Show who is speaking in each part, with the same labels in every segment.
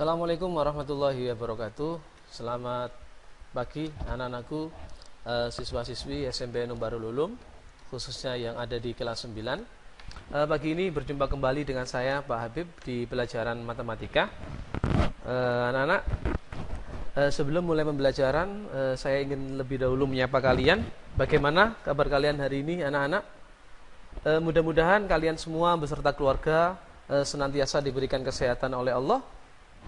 Speaker 1: Assalamualaikum warahmatullahi wabarakatuh. Selamat pagi anak-anakku, siswa-siswi SMP Darul Ulum, khususnya yang ada di kelas 9. Pagi ini berjumpa kembali dengan saya Pak Habib di pelajaran matematika. Anak-anak, sebelum mulai pembelajaran, saya ingin lebih dahulu menyapa kalian. Bagaimana kabar kalian hari ini anak-anak? Mudah-mudahan kalian semua beserta keluarga senantiasa diberikan kesehatan oleh Allah.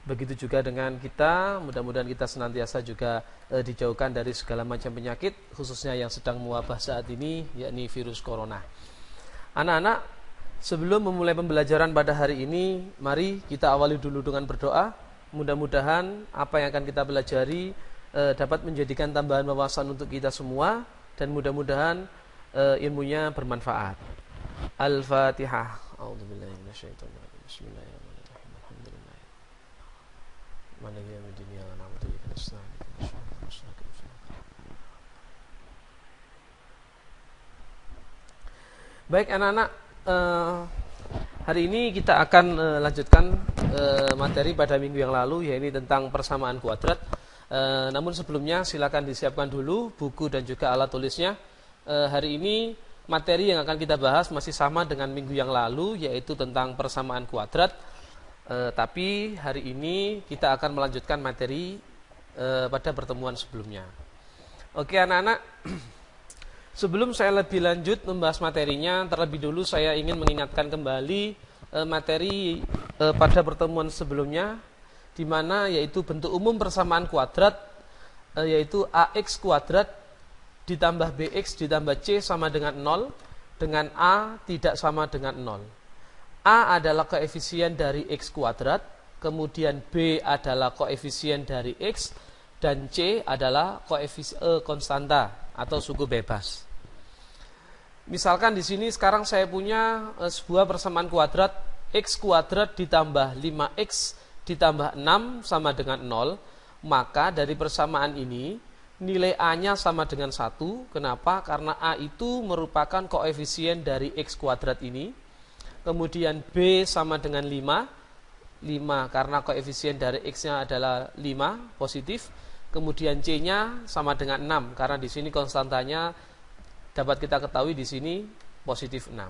Speaker 1: Begitu juga dengan kita, mudah-mudahan kita senantiasa juga dijauhkan dari segala macam penyakit, khususnya yang sedang mewabah saat ini, yakni virus corona. Anak-anak, sebelum memulai pembelajaran pada hari ini, mari kita awali dulu dengan berdoa. Mudah-mudahan apa yang akan kita pelajari dapat menjadikan tambahan wawasan untuk kita semua, dan mudah-mudahan ilmunya bermanfaat. Al-Fatihah. A'udzubillahi minasyaitonirrajim. Bismillahirrahmanirrahim. Baik anak-anak, hari ini kita akan lanjutkan materi pada minggu yang lalu, yaitu tentang persamaan kuadrat. Namun sebelumnya silakan disiapkan dulu buku dan juga alat tulisnya. Hari ini materi yang akan kita bahas masih sama dengan minggu yang lalu, yaitu tentang persamaan kuadrat. Tapi hari ini kita akan melanjutkan materi pada pertemuan sebelumnya. Oke anak-anak, sebelum saya lebih lanjut membahas materinya, terlebih dulu saya ingin mengingatkan kembali materi pada pertemuan sebelumnya, di mana yaitu bentuk umum persamaan kuadrat, yaitu AX kuadrat ditambah BX ditambah C sama dengan 0, dengan A tidak sama dengan 0. A adalah koefisien dari X kuadrat, kemudian B adalah koefisien dari X, dan C adalah konstanta atau suku bebas. Misalkan di sini sekarang saya punya sebuah persamaan kuadrat X kuadrat ditambah 5X ditambah 6 sama dengan 0, maka dari persamaan ini nilai A-nya sama dengan 1. Kenapa? Karena A itu merupakan koefisien dari X kuadrat ini. Kemudian B sama dengan 5 karena koefisien dari X-nya adalah 5 positif. Kemudian C-nya sama dengan 6 karena di sini konstantanya dapat kita ketahui di sini positif 6.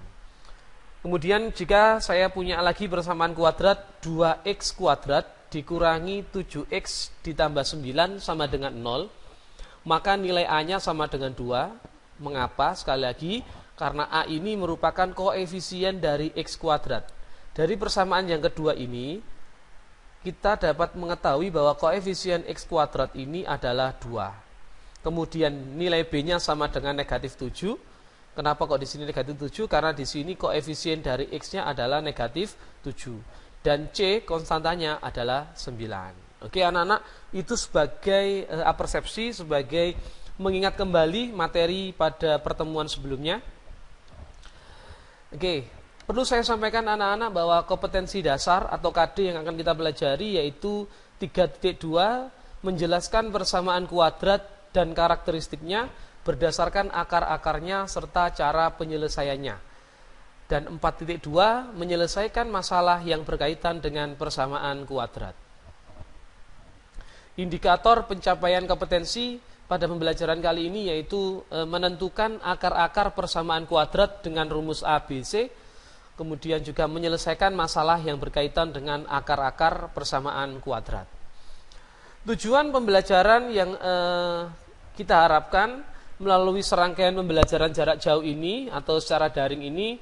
Speaker 1: Kemudian jika saya punya lagi persamaan kuadrat 2X kuadrat dikurangi 7X ditambah 9 sama dengan 0, maka nilai A-nya sama dengan 2. Mengapa? Sekali lagi, karena A ini merupakan koefisien dari X kuadrat. Dari persamaan yang kedua ini, kita dapat mengetahui bahwa koefisien X kuadrat ini adalah 2. Kemudian nilai B-nya sama dengan negatif 7. Kenapa kok di sini negatif 7? Karena di sini koefisien dari X-nya adalah negatif 7. Dan C konstantanya adalah 9. Oke anak-anak, itu sebagai persepsi, sebagai mengingat kembali materi pada pertemuan sebelumnya. Oke, perlu saya sampaikan anak-anak bahwa kompetensi dasar atau KD yang akan kita pelajari yaitu 3.2 menjelaskan persamaan kuadrat dan karakteristiknya berdasarkan akar-akarnya serta cara penyelesaiannya. Dan 4.2 menyelesaikan masalah yang berkaitan dengan persamaan kuadrat. Indikator pencapaian kompetensi pada pembelajaran kali ini yaitu menentukan akar-akar persamaan kuadrat dengan rumus ABC, kemudian juga menyelesaikan masalah yang berkaitan dengan akar-akar persamaan kuadrat. Tujuan pembelajaran yang kita harapkan melalui serangkaian pembelajaran jarak jauh ini atau secara daring ini,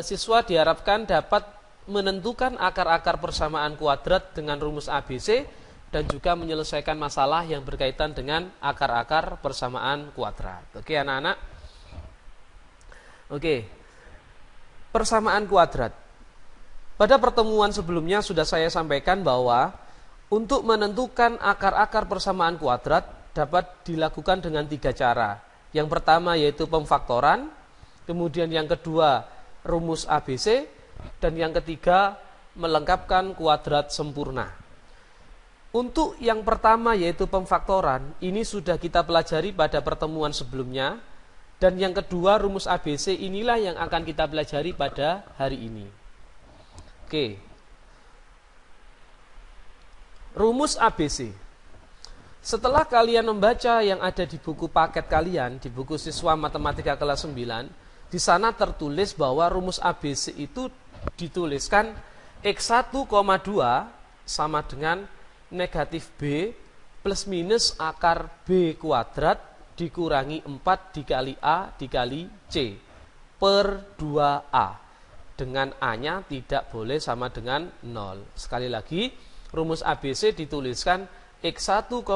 Speaker 1: siswa diharapkan dapat menentukan akar-akar persamaan kuadrat dengan rumus ABC, dan juga menyelesaikan masalah yang berkaitan dengan akar-akar persamaan kuadrat. Oke anak-anak. Oke. Persamaan kuadrat. Pada pertemuan sebelumnya sudah saya sampaikan bahwa untuk menentukan akar-akar persamaan kuadrat dapat dilakukan dengan 3 cara. Yang pertama yaitu pemfaktoran, kemudian yang kedua rumus ABC, dan yang ketiga melengkapkan kuadrat sempurna. Untuk yang pertama yaitu pemfaktoran, ini sudah kita pelajari pada pertemuan sebelumnya. Dan yang kedua rumus ABC inilah yang akan kita pelajari pada hari ini. Oke. Rumus ABC. Setelah kalian membaca yang ada di buku paket kalian, di buku siswa matematika kelas 9, di sana tertulis bahwa rumus ABC itu dituliskan X1,2 sama dengan negatif B plus minus akar B kuadrat dikurangi 4 dikali A dikali C per 2A. Dengan A-nya tidak boleh sama dengan 0. Sekali lagi, rumus ABC dituliskan X1,2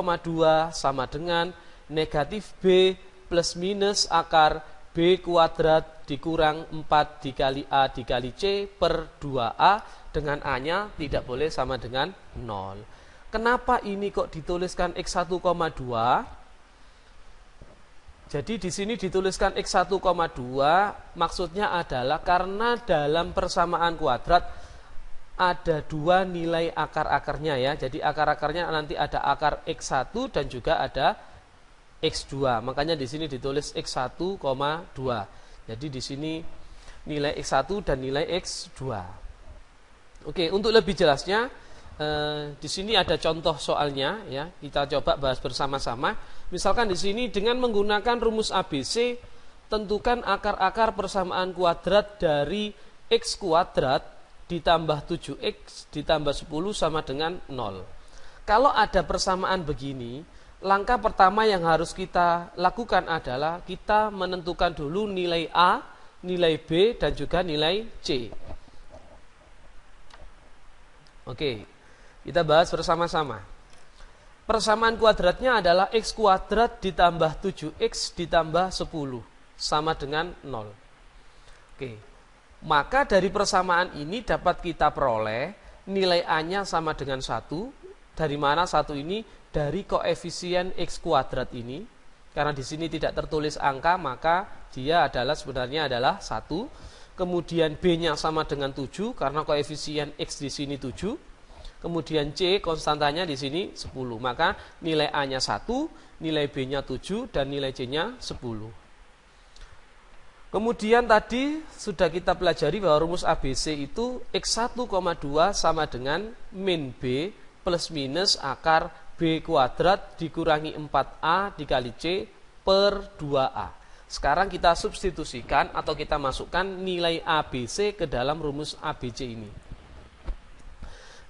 Speaker 1: sama dengan negatif B plus minus akar B kuadrat dikurang 4 dikali A dikali C per 2A, dengan A-nya tidak boleh sama dengan 0. Kenapa ini kok dituliskan X1,2? Jadi di sini dituliskan X1,2 maksudnya adalah karena dalam persamaan kuadrat ada dua nilai akar-akarnya ya. Jadi akar-akarnya nanti ada akar X1 dan juga ada X2. Makanya di sini ditulis X1,2. Jadi di sini nilai X1 dan nilai X2. Oke, untuk lebih jelasnya di sini ada contoh soalnya ya. Kita coba bahas bersama-sama. Misalkan di sini dengan menggunakan rumus ABC, tentukan akar-akar persamaan kuadrat dari X kuadrat ditambah 7X ditambah 10 sama dengan 0. Kalau ada persamaan begini, langkah pertama yang harus kita lakukan adalah kita menentukan dulu nilai A, nilai B, dan juga nilai C. Oke, kita bahas bersama-sama. Persamaan kuadratnya adalah X kuadrat ditambah 7X ditambah 10 sama dengan 0. Oke. Maka dari persamaan ini dapat kita peroleh nilai A-nya sama dengan 1. Dari mana 1 ini? Dari koefisien X kuadrat ini. Karena di sini tidak tertulis angka, maka dia sebenarnya adalah 1. Kemudian B-nya sama dengan 7 karena koefisien X di sini 7. Kemudian C konstantanya di sini 10. Maka nilai A-nya 1, nilai B-nya 7 dan nilai C-nya 10. Kemudian tadi sudah kita pelajari bahwa rumus ABC itu X1,2 sama dengan min B plus minus akar B kuadrat dikurangi 4A dikali C per 2A. Sekarang kita substitusikan atau kita masukkan nilai ABC ke dalam rumus ABC ini.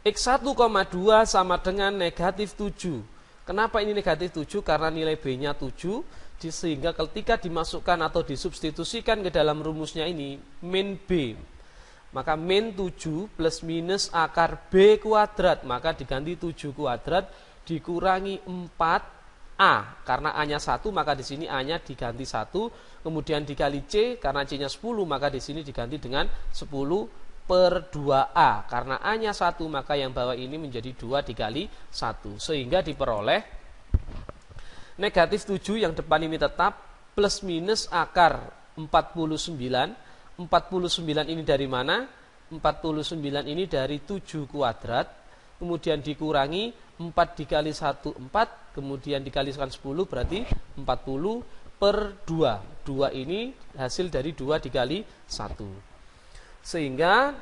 Speaker 1: X1,2 sama dengan negatif 7. Kenapa ini negatif 7? Karena nilai B-nya 7. Sehingga ketika dimasukkan atau disubstitusikan ke dalam rumusnya ini min B, maka min 7 plus minus akar B kuadrat, maka diganti 7 kuadrat dikurangi 4A, karena A-nya 1 maka di sini A-nya diganti 1, kemudian dikali C karena C-nya 10 maka di sini diganti dengan 10 per 2A, karena A-nya 1 maka yang bawah ini menjadi 2 dikali 1, sehingga diperoleh negatif 7 yang depan ini tetap plus minus akar 49. 49 ini dari mana? 49 ini dari 7 kuadrat. Kemudian dikurangi 4 dikali 1, 4. Kemudian dikalikan 10 berarti 40 per 2. 2 ini hasil dari 2 dikali 1. Sehingga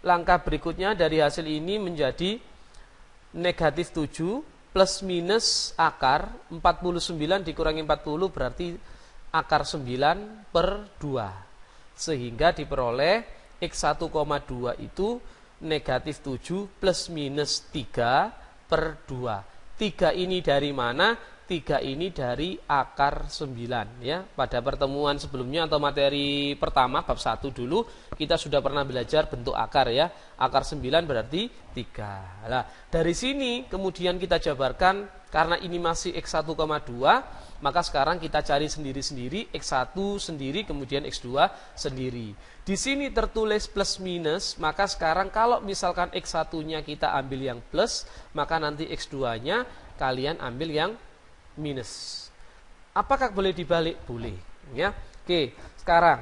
Speaker 1: langkah berikutnya dari hasil ini menjadi negatif 7 plus minus akar 49 dikurangi 40 berarti akar 9 per 2. Sehingga diperoleh X1,2 itu negatif 7 plus minus 3 per 2. 3 ini dari mana? 3 ini dari akar 9 ya. Pada pertemuan sebelumnya atau materi pertama bab 1 dulu kita sudah pernah belajar bentuk akar ya. Akar 9 berarti 3. Nah, dari sini kemudian kita jabarkan karena ini masih X1,2, maka sekarang kita cari sendiri-sendiri X1 sendiri kemudian X2 sendiri. Di sini tertulis plus minus, maka sekarang kalau misalkan X1-nya kita ambil yang plus, maka nanti X2-nya kalian ambil yang minus. Apakah boleh dibalik? Boleh ya. Oke, sekarang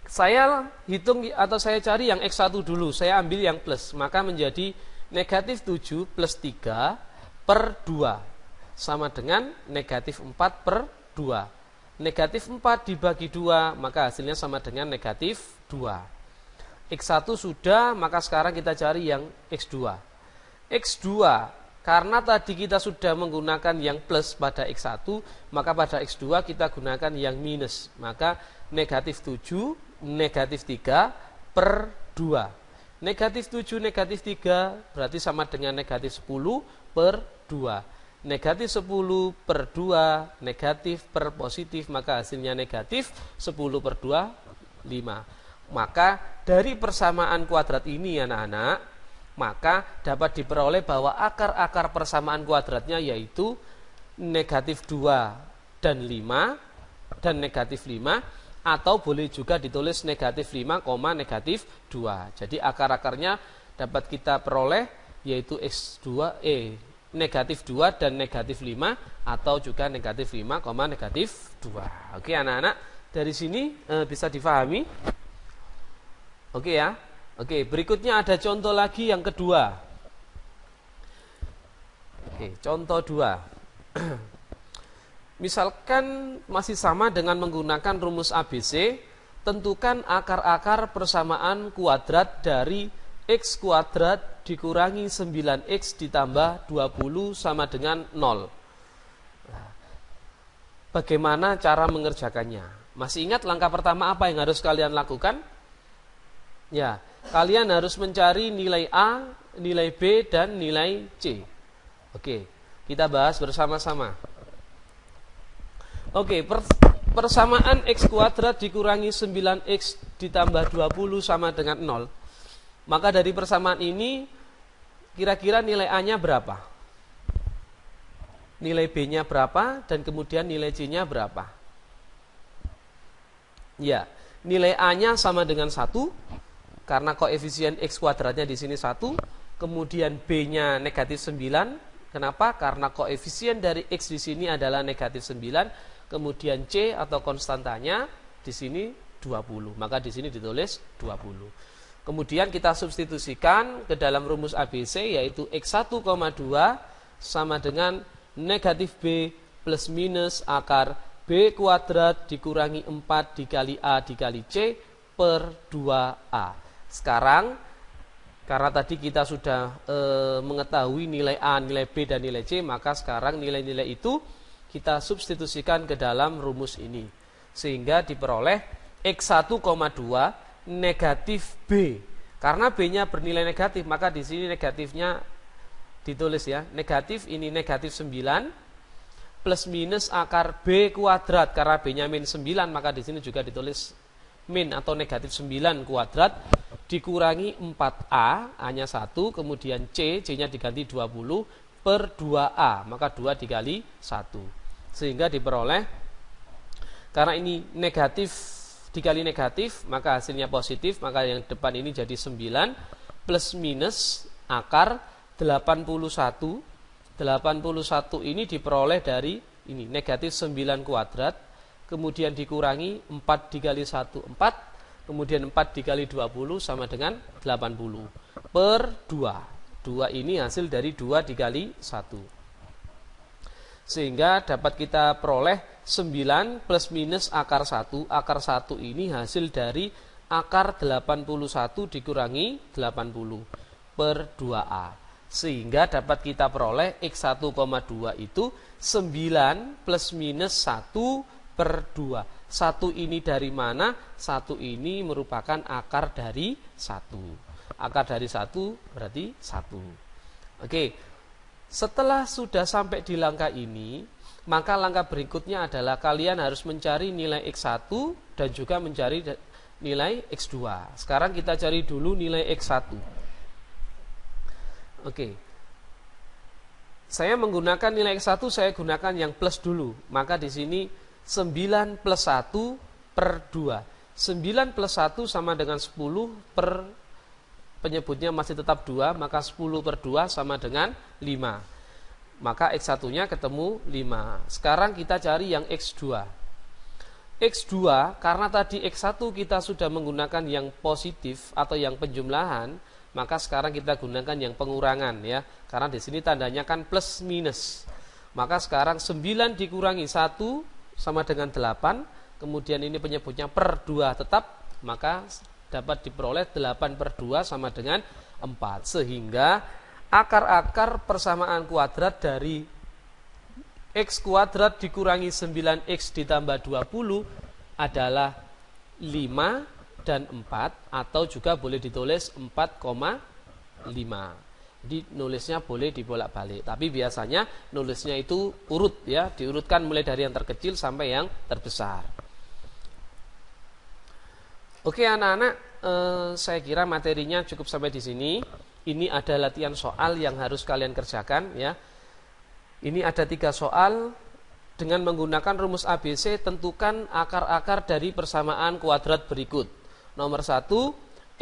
Speaker 1: saya hitung atau saya cari yang X1 dulu. Saya ambil yang plus, maka menjadi negatif 7 plus 3 per 2 sama dengan negatif 4 per 2. Negatif 4 dibagi 2, maka hasilnya sama dengan negatif 2. X1 sudah, maka sekarang kita cari yang X2. X2, karena tadi kita sudah menggunakan yang plus pada X1, maka pada X2 kita gunakan yang minus. Maka negatif 7, negatif 3 per 2. Negatif 7, negatif 3 berarti sama dengan negatif 10 per 2. Negatif 10 per 2, negatif per positif, maka hasilnya negatif 10 per 2, 5. Maka dari persamaan kuadrat ini anak-anak, maka dapat diperoleh bahwa akar-akar persamaan kuadratnya yaitu negatif 2 dan 5 dan negatif 5, atau boleh juga ditulis negatif 5, negatif 2. Jadi akar-akarnya dapat kita peroleh yaitu X2, negatif 2 dan negatif 5, atau juga negatif 5, negatif 2. Oke anak-anak, dari sini bisa difahami? Oke ya. Oke, berikutnya ada contoh lagi yang kedua. Oke, contoh 2. Misalkan masih sama dengan menggunakan rumus ABC, tentukan akar-akar persamaan kuadrat dari X kuadrat dikurangi 9X ditambah 20 sama dengan 0. Bagaimana cara mengerjakannya? Masih ingat langkah pertama apa yang harus kalian lakukan? Ya, kalian harus mencari nilai A, nilai B, dan nilai C. Oke, kita bahas bersama-sama. Oke, persamaan X kuadrat dikurangi 9X ditambah 20 sama dengan 0. Maka dari persamaan ini, kira-kira nilai A-nya berapa? Nilai B-nya berapa? Dan kemudian nilai C-nya berapa? Ya, nilai A-nya sama dengan 1. Karena koefisien X kuadratnya di sini 1, kemudian B-nya negatif 9. Kenapa? Karena koefisien dari X di sini adalah negatif 9, kemudian C atau konstantanya di sini 20. Maka di sini ditulis 20. Kemudian kita substitusikan ke dalam rumus ABC, yaitu X1,2 sama dengan negatif B plus minus akar B kuadrat dikurangi 4 dikali A dikali C per 2A. Sekarang, karena tadi kita sudah mengetahui nilai A, nilai B, dan nilai C, maka sekarang nilai-nilai itu kita substitusikan ke dalam rumus ini. Sehingga diperoleh X1,2 negatif B. Karena B-nya bernilai negatif, maka di sini negatifnya ditulis ya. Negatif, ini negatif 9, plus minus akar B kuadrat. Karena B-nya min 9, maka di sini juga ditulis min atau negatif 9 kuadrat dikurangi 4A, A-nya 1, kemudian C-nya diganti 20 per 2A, maka 2 dikali 1. Sehingga diperoleh, karena ini negatif dikali negatif, maka hasilnya positif, maka yang depan ini jadi 9 plus minus akar 81. 81 ini diperoleh dari ini negatif 9 kuadrat, kemudian dikurangi 4 dikali 1, 4, kemudian 4 dikali 20 sama dengan 80 per 2. 2 ini hasil dari 2 dikali 1. Sehingga dapat kita peroleh 9 plus minus akar 1. Akar 1 ini hasil dari akar 81 dikurangi 80 per 2A. Sehingga dapat kita peroleh X1,2 itu 9 plus minus 1 per 2. 1 ini dari mana? 1 ini merupakan akar dari 1. Akar dari 1 berarti 1. Oke. Setelah sudah sampai di langkah ini, maka langkah berikutnya adalah kalian harus mencari nilai X1 dan juga mencari nilai X2. Sekarang kita cari dulu nilai X1. Oke. Saya menggunakan nilai X1, saya gunakan yang plus dulu. Maka di sini 9 plus 1 per 2. 9 plus 1 sama dengan 10 per, penyebutnya masih tetap 2, maka 10 per 2 sama dengan 5. Maka X1-nya ketemu 5. Sekarang kita cari yang X2. X2, karena tadi X1 kita sudah menggunakan yang positif atau yang penjumlahan, maka sekarang kita gunakan yang pengurangan ya. Karena di sini tandanya kan plus minus. Maka sekarang 9 dikurangi 1 sama dengan 8, kemudian ini penyebutnya per 2 tetap, maka dapat diperoleh 8 per 2 sama dengan 4. Sehingga akar-akar persamaan kuadrat dari X kuadrat dikurangi 9X ditambah 20 adalah 5 dan 4, atau juga boleh ditulis 4,5. Jadi nulisnya boleh dibolak-balik, tapi biasanya nulisnya itu urut ya, diurutkan mulai dari yang terkecil sampai yang terbesar. Oke anak-anak, saya kira materinya cukup sampai di sini. Ini ada latihan soal yang harus kalian kerjakan ya. Ini ada 3 soal. Dengan menggunakan rumus ABC, tentukan akar-akar dari persamaan kuadrat berikut. Nomor 1,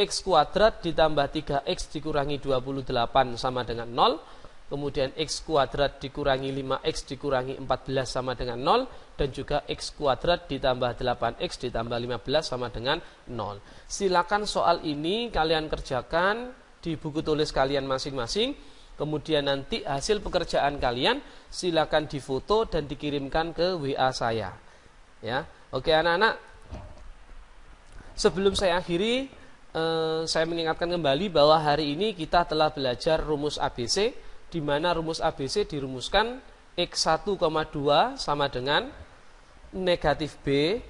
Speaker 1: X kuadrat ditambah 3X dikurangi 28 sama dengan 0. Kemudian X kuadrat dikurangi 5X dikurangi 14 sama dengan 0. Dan juga X kuadrat ditambah 8X ditambah 15 sama dengan 0. Silakan soal ini kalian kerjakan di buku tulis kalian masing-masing. Kemudian nanti hasil pekerjaan kalian silakan difoto dan dikirimkan ke WA saya. Ya, oke anak-anak. Sebelum saya akhiri, saya mengingatkan kembali bahwa hari ini kita telah belajar rumus ABC, di mana rumus ABC dirumuskan X1,2 sama dengan negatif B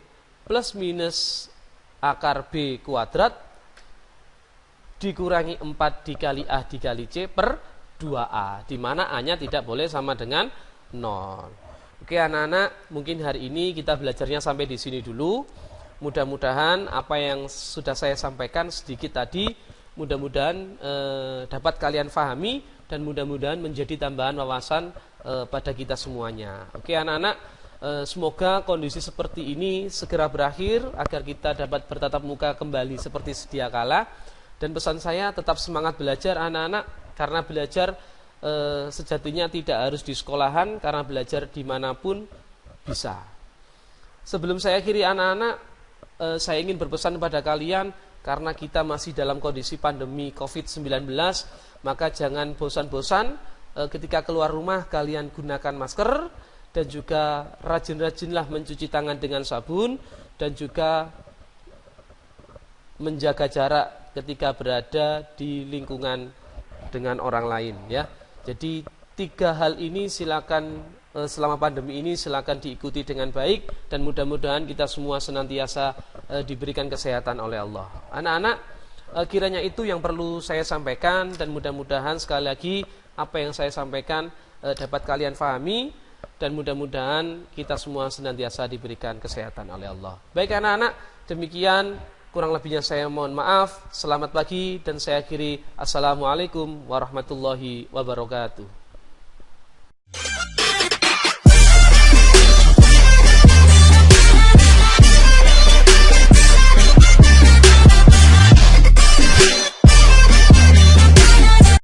Speaker 1: plus minus akar B kuadrat dikurangi 4 dikali A dikali C per 2A, di mana A-nya tidak boleh sama dengan 0. Oke anak-anak, mungkin hari ini kita belajarnya sampai di sini dulu. Mudah-mudahan apa yang sudah saya sampaikan sedikit tadi mudah-mudahan dapat kalian pahami dan mudah-mudahan menjadi tambahan wawasan pada kita semuanya. Oke anak-anak, semoga kondisi seperti ini segera berakhir agar kita dapat bertatap muka kembali seperti sedia kala. Dan pesan saya, tetap semangat belajar anak-anak, karena belajar sejatinya tidak harus di sekolahan, karena belajar dimanapun bisa. Sebelum saya akhiri anak-anak, saya ingin berpesan kepada kalian, karena kita masih dalam kondisi pandemi COVID-19, maka jangan bosan-bosan ketika keluar rumah kalian gunakan masker, dan juga rajin-rajinlah mencuci tangan dengan sabun, dan juga menjaga jarak ketika berada di lingkungan dengan orang lain ya. Jadi 3 hal ini silakan selama pandemi ini silakan diikuti dengan baik, dan mudah-mudahan kita semua senantiasa diberikan kesehatan oleh Allah. Anak-anak, kiranya itu yang perlu saya sampaikan, dan mudah-mudahan sekali lagi apa yang saya sampaikan dapat kalian pahami, dan mudah-mudahan kita semua senantiasa diberikan kesehatan oleh Allah. Baik anak-anak, demikian kurang lebihnya saya mohon maaf. Selamat pagi dan saya akhiri. Assalamualaikum warahmatullahi wabarakatuh.